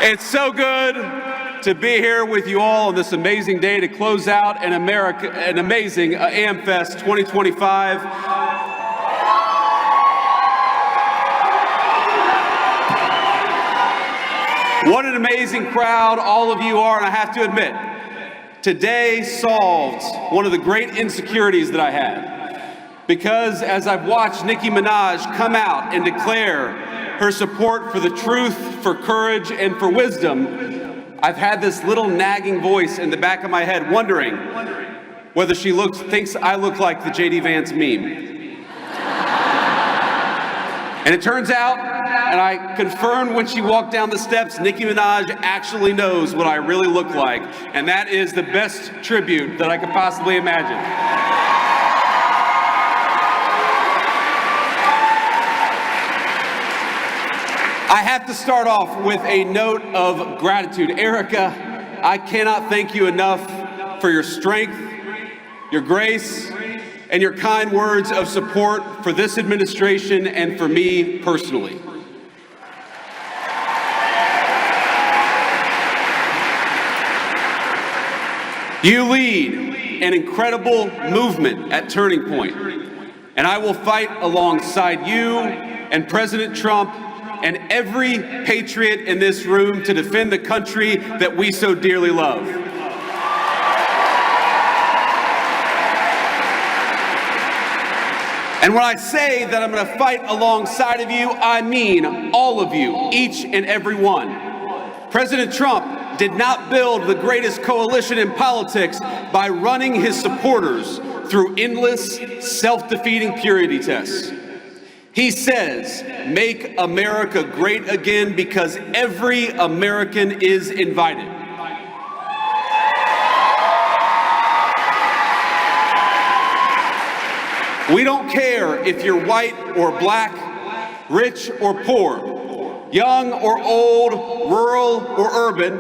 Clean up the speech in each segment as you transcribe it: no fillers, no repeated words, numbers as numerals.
It's so good to be here with you all on this amazing day to close out an amazing AmericaFest 2025. What an amazing crowd all of you are, and I have to admit, today solved one of the great insecurities that I had. Because as I've watched Nicki Minaj come out and declare her support for the truth, for courage, and for wisdom, I've had this little nagging voice in the back of my head wondering whether she thinks I look like the JD Vance meme. And it turns out, and I confirmed when she walked down the steps, Nicki Minaj actually knows what I really look like, and that is the best tribute that I could possibly imagine. I have to start off with a note of gratitude. Erika, I cannot thank you enough for your strength, your grace, and your kind words of support for this administration and for me personally. You lead an incredible movement at Turning Point, and I will fight alongside you and President Trump and every patriot in this room to defend the country that we so dearly love. And when I say that I'm going to fight alongside of you, I mean all of you, each and every one. President Trump did not build the greatest coalition in politics by running his supporters through endless, self-defeating purity tests. He says, "Make America great again," because every American is invited. We don't care if you're white or black, rich or poor, young or old, rural or urban,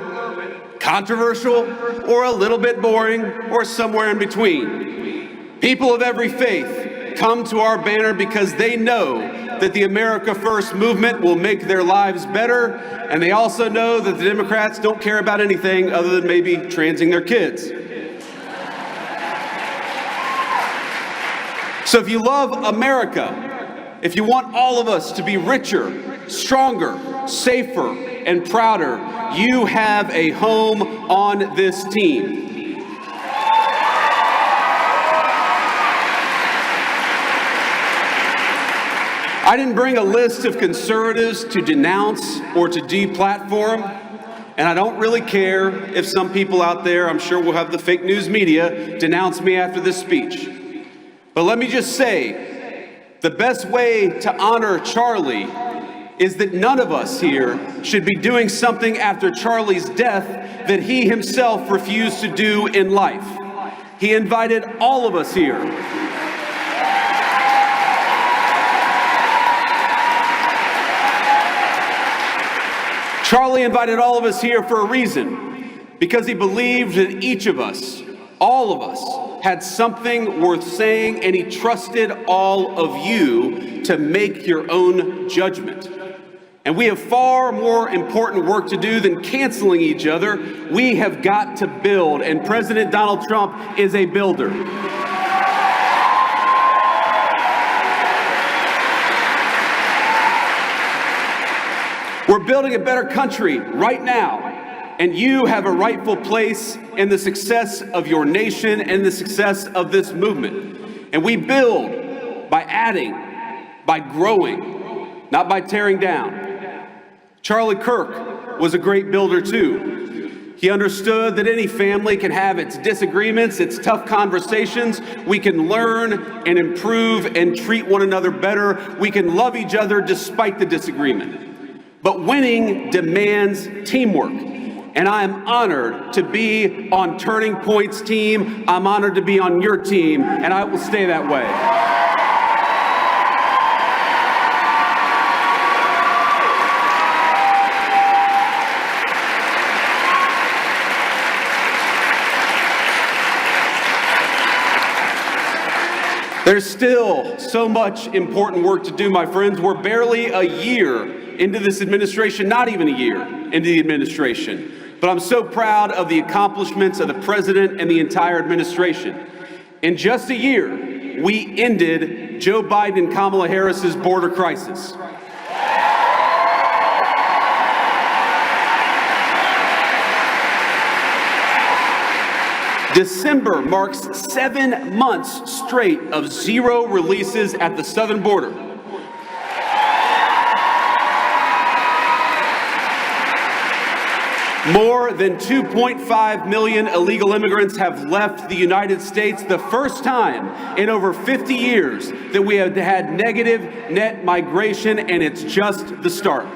controversial or a little bit boring, or somewhere in between. People of every faith come to our banner because they know that the America First movement will make their lives better, and they also know that the Democrats don't care about anything other than maybe transing their kids. So if you love America, if you want all of us to be richer, stronger, safer, and prouder, you have a home on this team. I didn't bring a list of conservatives to denounce or to deplatform, and I don't really care if some people out there, I'm sure we'll have the fake news media, denounce me after this speech. But let me just say, the best way to honor Charlie is that none of us here should be doing something after Charlie's death that he himself refused to do in life. He invited all of us here. Charlie invited all of us here for a reason, because he believed that each of us, all of us, had something worth saying, and he trusted all of you to make your own judgment. And we have far more important work to do than canceling each other. We have got to build, and President Donald Trump is a builder. We're building a better country right now, and you have a rightful place in the success of your nation and the success of this movement. And we build by adding, by growing, not by tearing down. Charlie Kirk was a great builder too. He understood that any family can have its disagreements, its tough conversations. We can learn and improve and treat one another better. We can love each other despite the disagreement. But winning demands teamwork. And I am honored to be on Turning Point's team. I'm honored to be on your team, and I will stay that way. There's still so much important work to do, my friends. We're barely a year into this administration, not even a year into the administration. But I'm so proud of the accomplishments of the president and the entire administration. In just a year, we ended Joe Biden and Kamala Harris's border crisis. December marks 7 months straight of zero releases at the southern border. More than 2.5 million illegal immigrants have left the United States, the first time in over 50 years that we have had negative net migration, and it's just the start.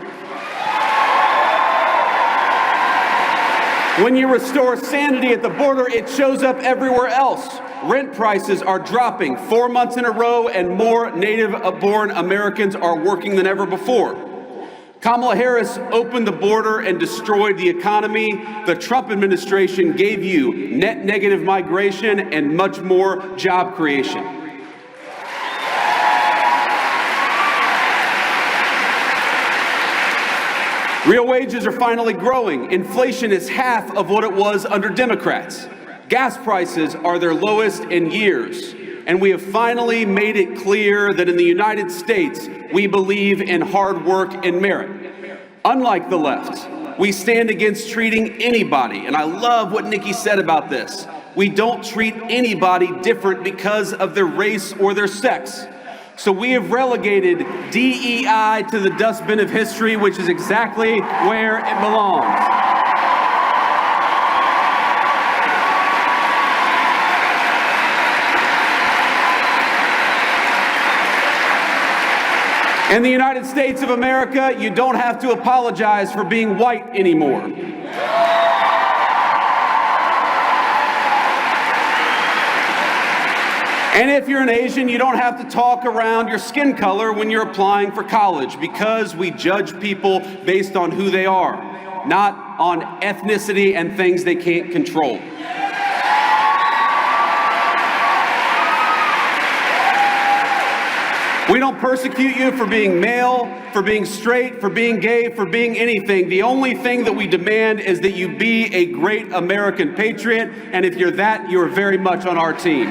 When you restore sanity at the border, it shows up everywhere else. Rent prices are dropping 4 months in a row, and more native-born Americans are working than ever before. Kamala Harris opened the border and destroyed the economy. The Trump administration gave you net negative migration and much more job creation. Real wages are finally growing. Inflation is half of what it was under Democrats. Gas prices are their lowest in years. And we have finally made it clear that in the United States, we believe in hard work and merit. Unlike the left, we stand against treating anybody, and I love what Nikki said about this. We don't treat anybody different because of their race or their sex. So we have relegated DEI to the dustbin of history, which is exactly where it belongs. In the United States of America, you don't have to apologize for being white anymore. And if you're an Asian, you don't have to talk around your skin color when you're applying for college, because we judge people based on who they are, not on ethnicity and things they can't control. We don't persecute you for being male, for being straight, for being gay, for being anything. The only thing that we demand is that you be a great American patriot, and if you're that, you're very much on our team.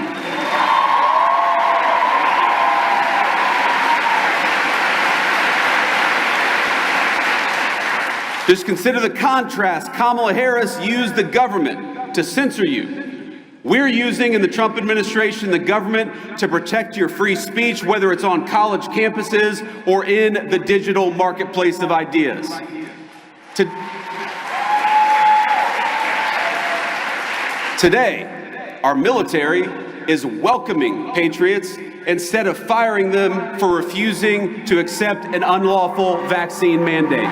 Just consider the contrast. Kamala Harris used the government to censor you. We're using, in the Trump administration, the government to protect your free speech, whether it's on college campuses or in the digital marketplace of ideas. Today, our military is welcoming patriots instead of firing them for refusing to accept an unlawful vaccine mandate.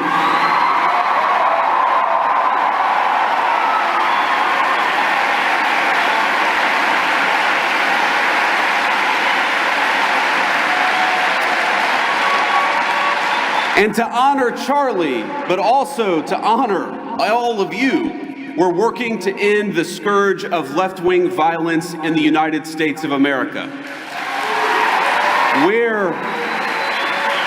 And to honor Charlie, but also to honor all of you, we're working to end the scourge of left-wing violence in the United States of America. We're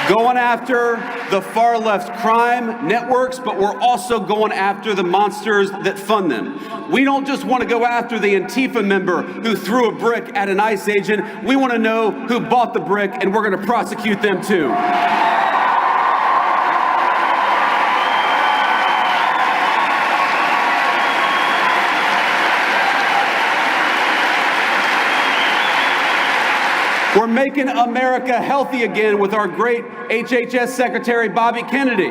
going after the far-left crime networks, but we're also going after the monsters that fund them. We don't just want to go after the Antifa member who threw a brick at an ICE agent. We want to know who bought the brick, and we're going to prosecute them too. We're making America healthy again with our great HHS Secretary, Bobby Kennedy.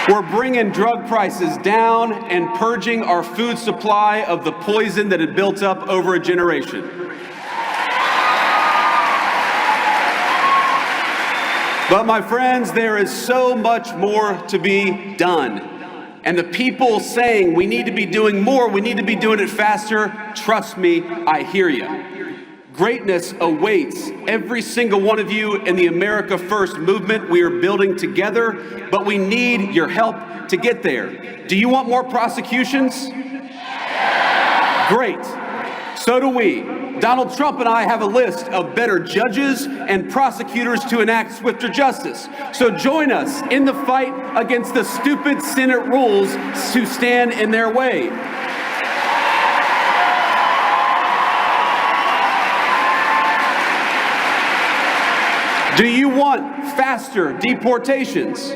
We're bringing drug prices down and purging our food supply of the poison that had built up over a generation. But my friends, there is so much more to be done. And the people saying we need to be doing more, we need to be doing it faster, trust me, I hear you. Greatness awaits every single one of you in the America First movement we are building together, but we need your help to get there. Do you want more prosecutions? Great. So do we. Donald Trump and I have a list of better judges and prosecutors to enact swifter justice. So join us in the fight against the stupid Senate rules to stand in their way. Do you want faster deportations?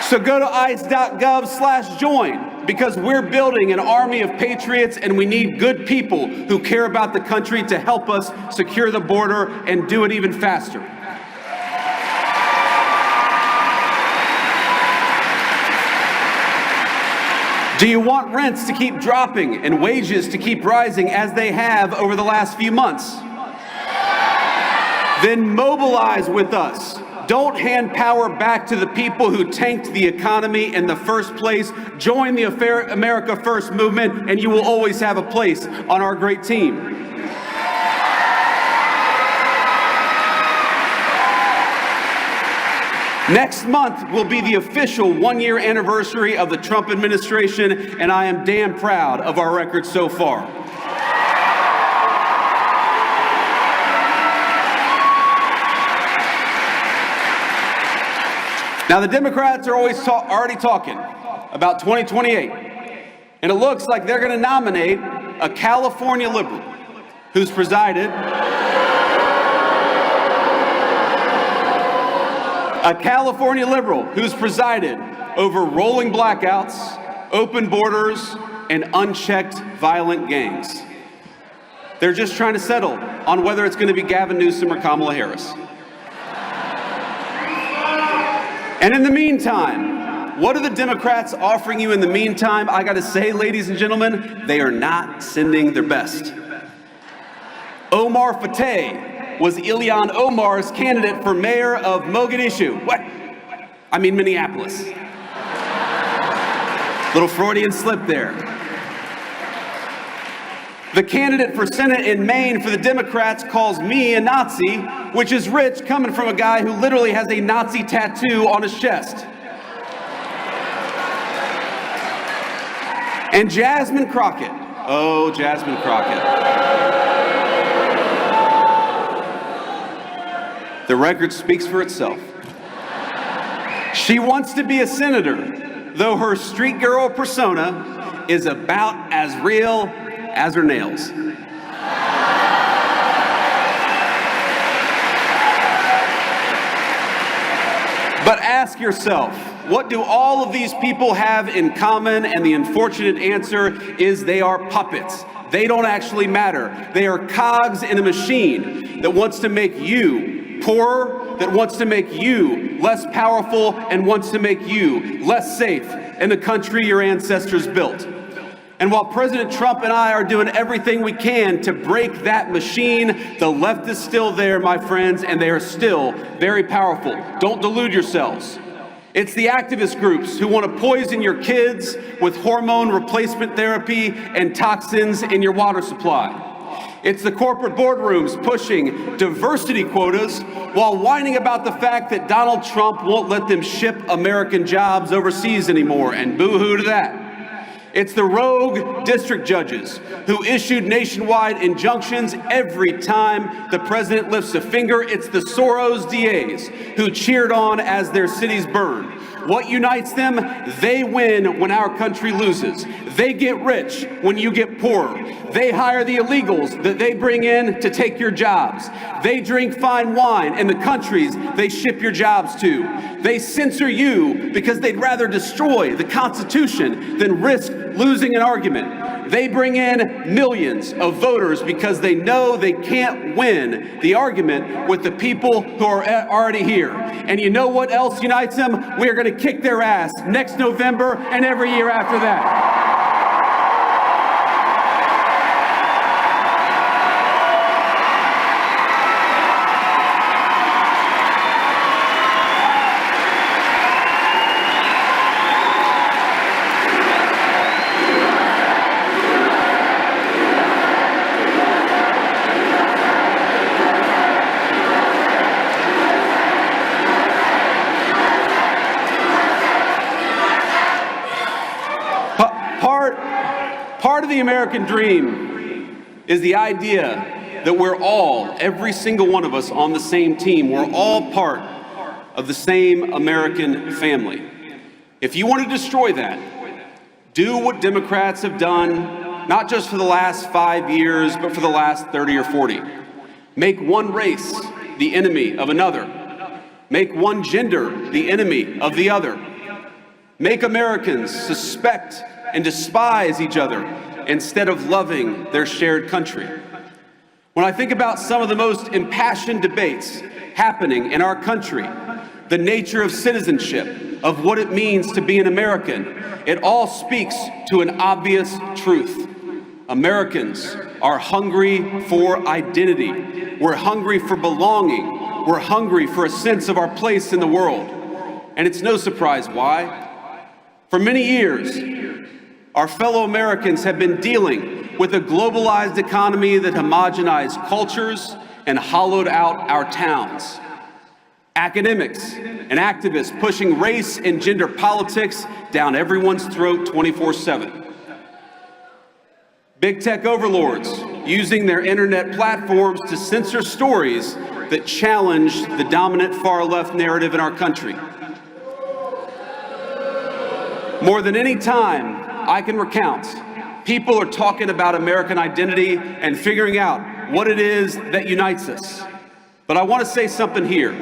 So go to ice.gov/join, because we're building an army of patriots and we need good people who care about the country to help us secure the border and do it even faster. Do you want rents to keep dropping and wages to keep rising as they have over the last few months? Then mobilize with us. Don't hand power back to the people who tanked the economy in the first place. Join the America First movement, and you will always have a place on our great team. Next month will be the official one-year anniversary of the Trump administration, and I am damn proud of our record so far. Now, the Democrats are already talking about 2028, and it looks like they're going to nominate a California liberal who's presided over rolling blackouts, open borders, and unchecked violent gangs. They're just trying to settle on whether it's going to be Gavin Newsom or Kamala Harris. And in the meantime, what are the Democrats offering you in the meantime? I gotta say, ladies and gentlemen, they are not sending their best. Omar Fateh was Ilhan Omar's candidate for mayor of Mogadishu. Minneapolis. Little Freudian slip there. The candidate for Senate in Maine for the Democrats calls me a Nazi, which is rich coming from a guy who literally has a Nazi tattoo on his chest. And Jasmine Crockett. Oh, Jasmine Crockett. The record speaks for itself. She wants to be a senator, though her street girl persona is about as real as her nails. But ask yourself, what do all of these people have in common? And the unfortunate answer is they are puppets. They don't actually matter. They are cogs in a machine that wants to make you poorer, that wants to make you less powerful, and wants to make you less safe in the country your ancestors built. And while President Trump and I are doing everything we can to break that machine, the left is still there, my friends, and they are still very powerful. Don't delude yourselves. It's the activist groups who want to poison your kids with hormone replacement therapy and toxins in your water supply. It's the corporate boardrooms pushing diversity quotas while whining about the fact that Donald Trump won't let them ship American jobs overseas anymore, and boo-hoo to that. It's the rogue district judges who issued nationwide injunctions every time the president lifts a finger. It's the Soros DAs who cheered on as their cities burned. What unites them? They win when our country loses. They get rich when you get poorer. They hire the illegals that they bring in to take your jobs. They drink fine wine in the countries they ship your jobs to. They censor you because they'd rather destroy the Constitution than risk losing an argument. They bring in millions of voters because they know they can't win the argument with the people who are already here. And you know what else unites them? We are going to kick their ass next November and every year after that. Part of the American dream is the idea that we're all, every single one of us, on the same team. We're all part of the same American family. If you want to destroy that, do what Democrats have done, not just for the last 5 years, but for the last 30 or 40. Make one race the enemy of another. Make one gender the enemy of the other. Make Americans suspect and despise each other instead of loving their shared country. When I think about some of the most impassioned debates happening in our country, the nature of citizenship, of what it means to be an American, it all speaks to an obvious truth. Americans are hungry for identity. We're hungry for belonging. We're hungry for a sense of our place in the world. And it's no surprise why. For many years, our fellow Americans have been dealing with a globalized economy that homogenized cultures and hollowed out our towns. Academics and activists pushing race and gender politics down everyone's throat 24/7. Big tech overlords using their internet platforms to censor stories that challenge the dominant far-left narrative in our country. More than any time I can recount, people are talking about American identity and figuring out what it is that unites us. But I want to say something here.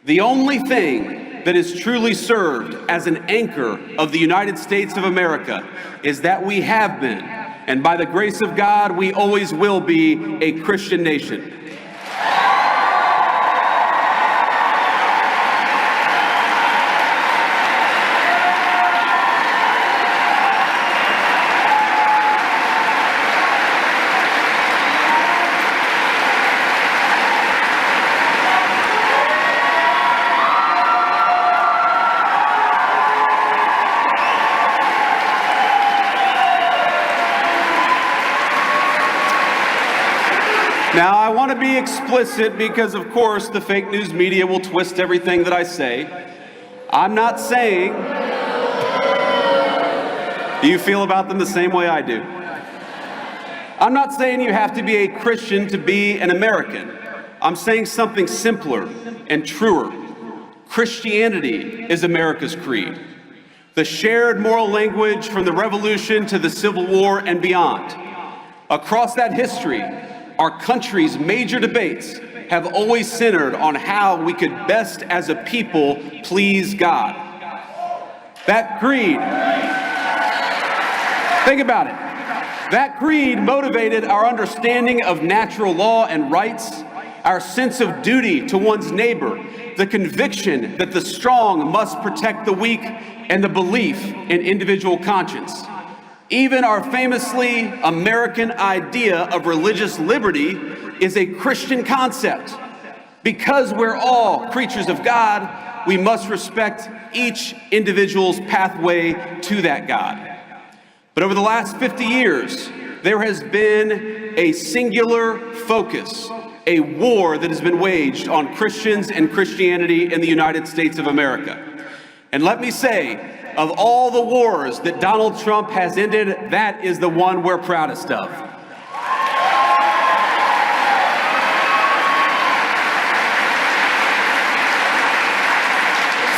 The only thing that is truly served as an anchor of the United States of America is that we have been, and by the grace of God, we always will be, a Christian nation. Now, I want to be explicit because, of course, the fake news media will twist everything that I say. I'm not saying... Do you feel about them the same way I do? I'm not saying you have to be a Christian to be an American. I'm saying something simpler and truer. Christianity is America's creed. The shared moral language from the Revolution to the Civil War and beyond. Across that history, our country's major debates have always centered on how we could best as a people please God. That creed, think about it. That creed motivated our understanding of natural law and rights, our sense of duty to one's neighbor, the conviction that the strong must protect the weak, and the belief in individual conscience. Even our famously American idea of religious liberty is a Christian concept. Because we're all creatures of God, we must respect each individual's pathway to that God. But over the last 50 years, there has been a singular focus, a war that has been waged on Christians and Christianity in the United States of America. And let me say, of all the wars that Donald Trump has ended, that is the one we're proudest of.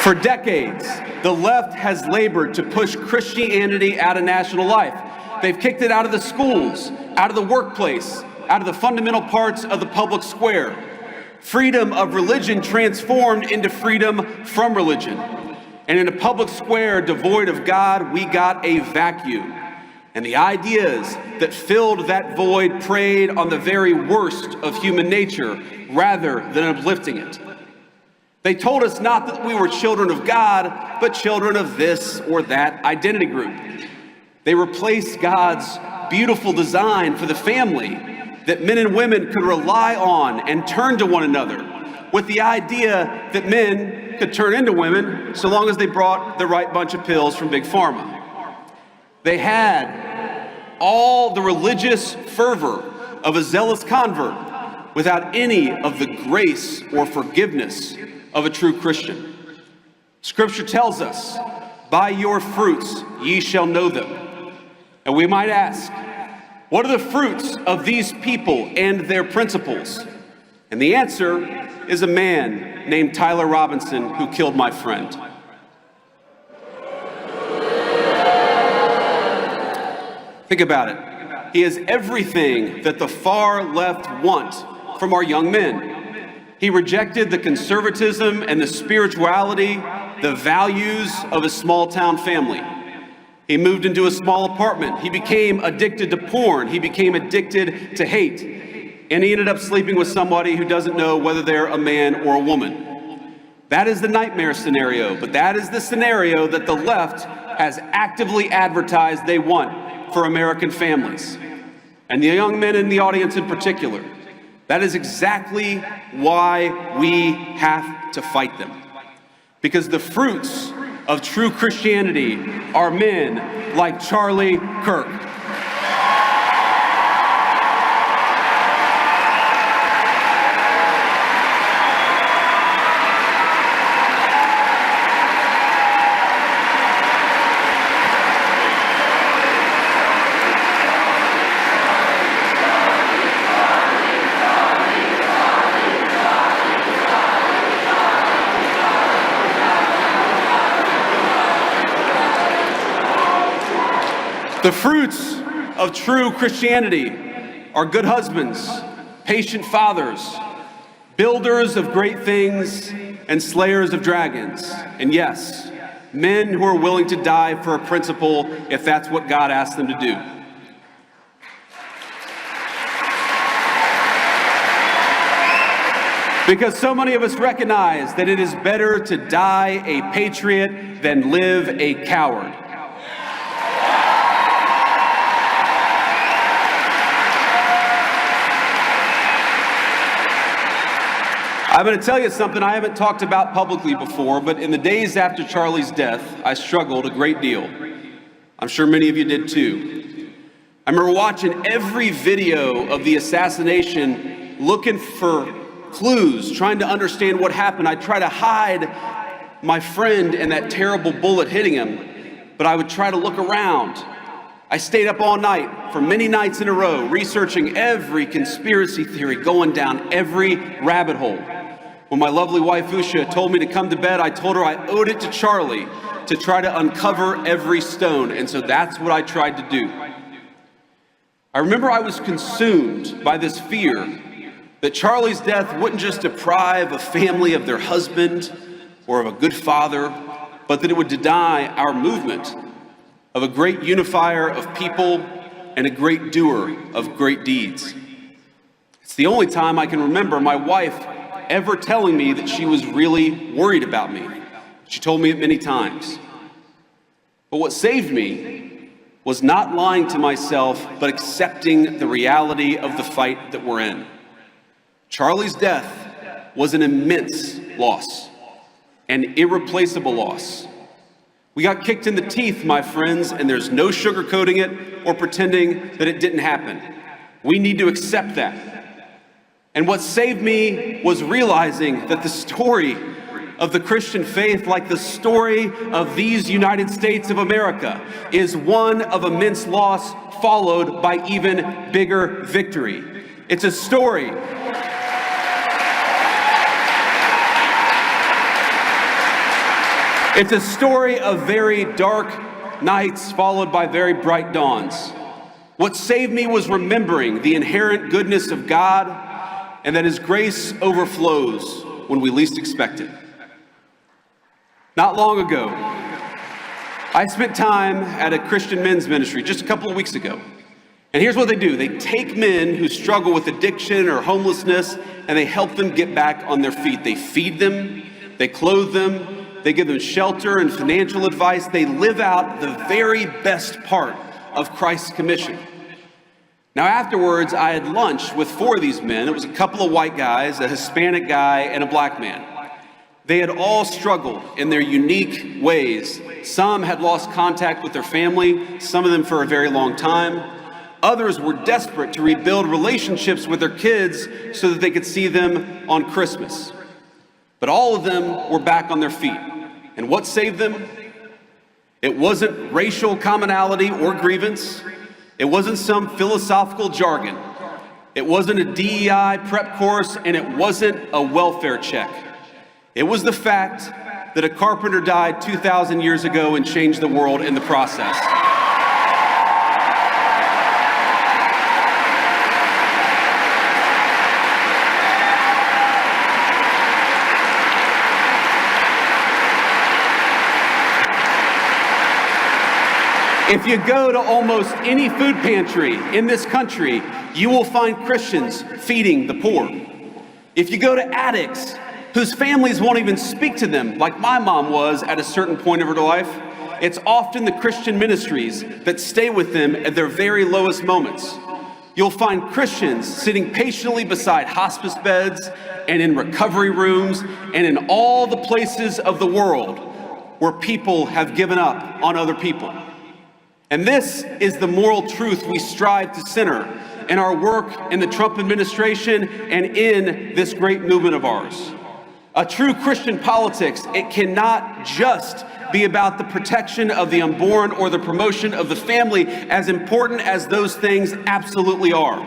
For decades, the left has labored to push Christianity out of national life. They've kicked it out of the schools, out of the workplace, out of the fundamental parts of the public square. Freedom of religion transformed into freedom from religion. And in a public square devoid of God, we got a vacuum. And the ideas that filled that void preyed on the very worst of human nature rather than uplifting it. They told us not that we were children of God, but children of this or that identity group. They replaced God's beautiful design for the family that men and women could rely on and turn to one another with the idea that men could turn into women so long as they brought the right bunch of pills from Big Pharma. They had all the religious fervor of a zealous convert without any of the grace or forgiveness of a true Christian. Scripture tells us, "By your fruits ye shall know them." And we might ask, What are the fruits of these people and their principles? And the answer is a man named Tyler Robinson who killed my friend. Think about it. He has everything that the far left want from our young men. He rejected the conservatism and the spirituality, the values of a small town family. He moved into a small apartment. He became addicted to porn. He became addicted to hate. And he ended up sleeping with somebody who doesn't know whether they're a man or a woman. That is the nightmare scenario, but that is the scenario that the left has actively advertised they want for American families. And the young men in the audience in particular. That is exactly why we have to fight them. Because the fruits of true Christianity are men like Charlie Kirk. The fruits of true Christianity are good husbands, patient fathers, builders of great things, and slayers of dragons. And yes, men who are willing to die for a principle if that's what God asks them to do. Because so many of us recognize that it is better to die a patriot than live a coward. I'm going to tell you something I haven't talked about publicly before, but in the days after Charlie's death, I struggled a great deal. I'm sure many of you did too. I remember watching every video of the assassination, looking for clues, trying to understand what happened. I tried to hide my friend and that terrible bullet hitting him, but I would try to look around. I stayed up all night for many nights in a row, researching every conspiracy theory, going down every rabbit hole. When my lovely wife, Usha, told me to come to bed, I told her I owed it to Charlie to try to uncover every stone, and so that's what I tried to do. I remember I was consumed by this fear that Charlie's death wouldn't just deprive a family of their husband or of a good father, but that it would deny our movement of a great unifier of people and a great doer of great deeds. It's the only time I can remember my wife ever telling me that she was really worried about me. She told me it many times. But what saved me was not lying to myself, but accepting the reality of the fight that we're in. Charlie's death was an immense loss, an irreplaceable loss. We got kicked in the teeth, my friends, and there's no sugarcoating it or pretending that it didn't happen. We need to accept that. And what saved me was realizing that the story of the Christian faith, like the story of these United States of America, is one of immense loss followed by even bigger victory. It's a story. It's a story of very dark nights followed by very bright dawns. What saved me was remembering the inherent goodness of God and that His grace overflows when we least expect it. Not long ago, I spent time at a Christian men's ministry just a couple of weeks ago. And here's what they do. They take men who struggle with addiction or homelessness and they help them get back on their feet. They feed them, they clothe them, they give them shelter and financial advice. They live out the very best part of Christ's commission. Now afterwards, I had lunch with 4 of these men. It was a couple of white guys, a Hispanic guy, and a black man. They had all struggled in their unique ways. Some had lost contact with their family, some of them for a very long time. Others were desperate to rebuild relationships with their kids so that they could see them on Christmas. But all of them were back on their feet. And what saved them? It wasn't racial commonality or grievance. It wasn't some philosophical jargon. It wasn't a DEI prep course, and it wasn't a welfare check. It was the fact that a carpenter died 2,000 years ago and changed the world in the process. If you go to almost any food pantry in this country, you will find Christians feeding the poor. If you go to addicts whose families won't even speak to them, like my mom was at a certain point of her life, it's often the Christian ministries that stay with them at their very lowest moments. You'll find Christians sitting patiently beside hospice beds and in recovery rooms and in all the places of the world where people have given up on other people. And this is the moral truth we strive to center in our work in the Trump administration and in this great movement of ours. A true Christian politics, it cannot just be about the protection of the unborn or the promotion of the family, as important as those things absolutely are.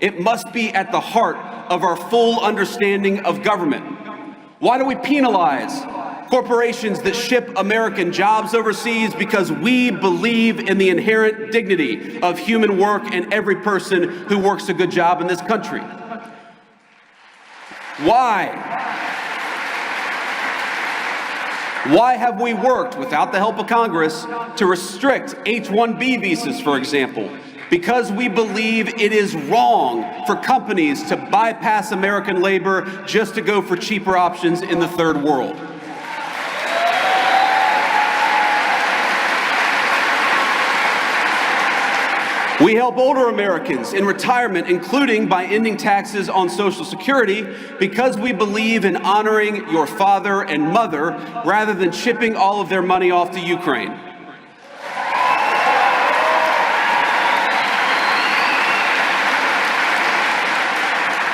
It must be at the heart of our full understanding of government. Why do we penalize corporations that ship American jobs overseas? Because we believe in the inherent dignity of human work and every person who works a good job in this country. Why have we worked, without the help of Congress, to restrict H-1B visas, for example? Because we believe it is wrong for companies to bypass American labor just to go for cheaper options in the third world. We help older Americans in retirement, including by ending taxes on Social Security, because we believe in honoring your father and mother rather than shipping all of their money off to Ukraine.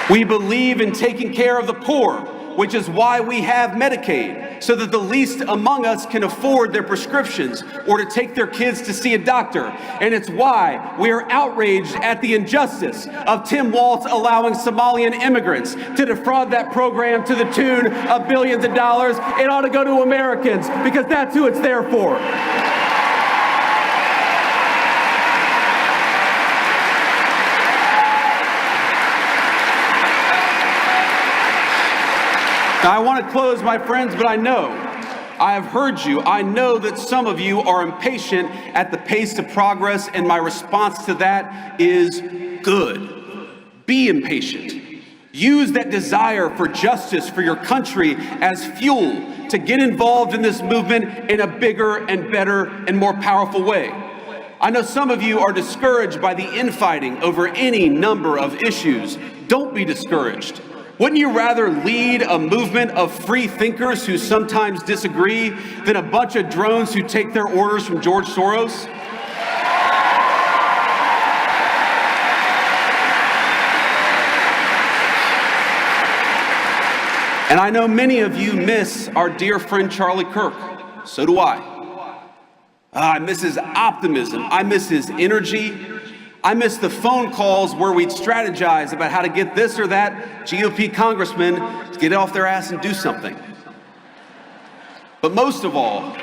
We believe in taking care of the poor, which is why we have Medicaid, so that the least among us can afford their prescriptions or to take their kids to see a doctor. And it's why we are outraged at the injustice of Tim Walz allowing Somalian immigrants to defraud that program to the tune of billions of dollars. It ought to go to Americans, because that's who it's there for. Now, I want to close, my friends, but I have heard you. I know that some of you are impatient at the pace of progress, and my response to that is good. Be impatient. Use that desire for justice for your country as fuel to get involved in this movement in a bigger and better and more powerful way. I know some of you are discouraged by the infighting over any number of issues. Don't be discouraged. Wouldn't you rather lead a movement of free thinkers who sometimes disagree than a bunch of drones who take their orders from George Soros? And I know many of you miss our dear friend Charlie Kirk. So do I. I miss his optimism. I miss his energy. I miss the phone calls where we'd strategize about how to get this or that GOP congressman to get off their ass and do something. But most of all,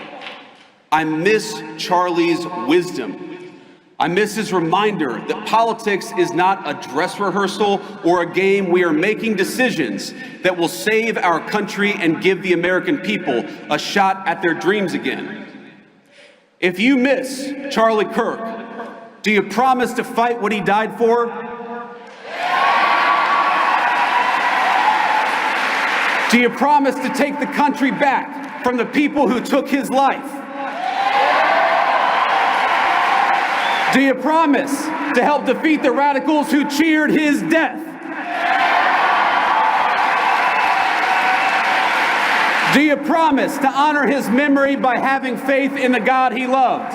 I miss Charlie's wisdom. I miss his reminder that politics is not a dress rehearsal or a game. We are making decisions that will save our country and give the American people a shot at their dreams again. If you miss Charlie Kirk, do you promise to fight what he died for? Do you promise to take the country back from the people who took his life? Do you promise to help defeat the radicals who cheered his death? Do you promise to honor his memory by having faith in the God he loved?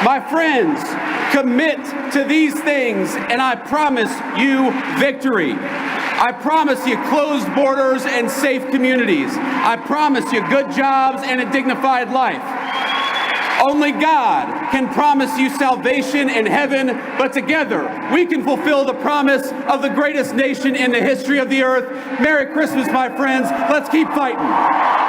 My friends, commit to these things, and I promise you victory. I promise you closed borders and safe communities. I promise you good jobs and a dignified life. Only God can promise you salvation in heaven, but together we can fulfill the promise of the greatest nation in the history of the earth. Merry Christmas, my friends. Let's keep fighting.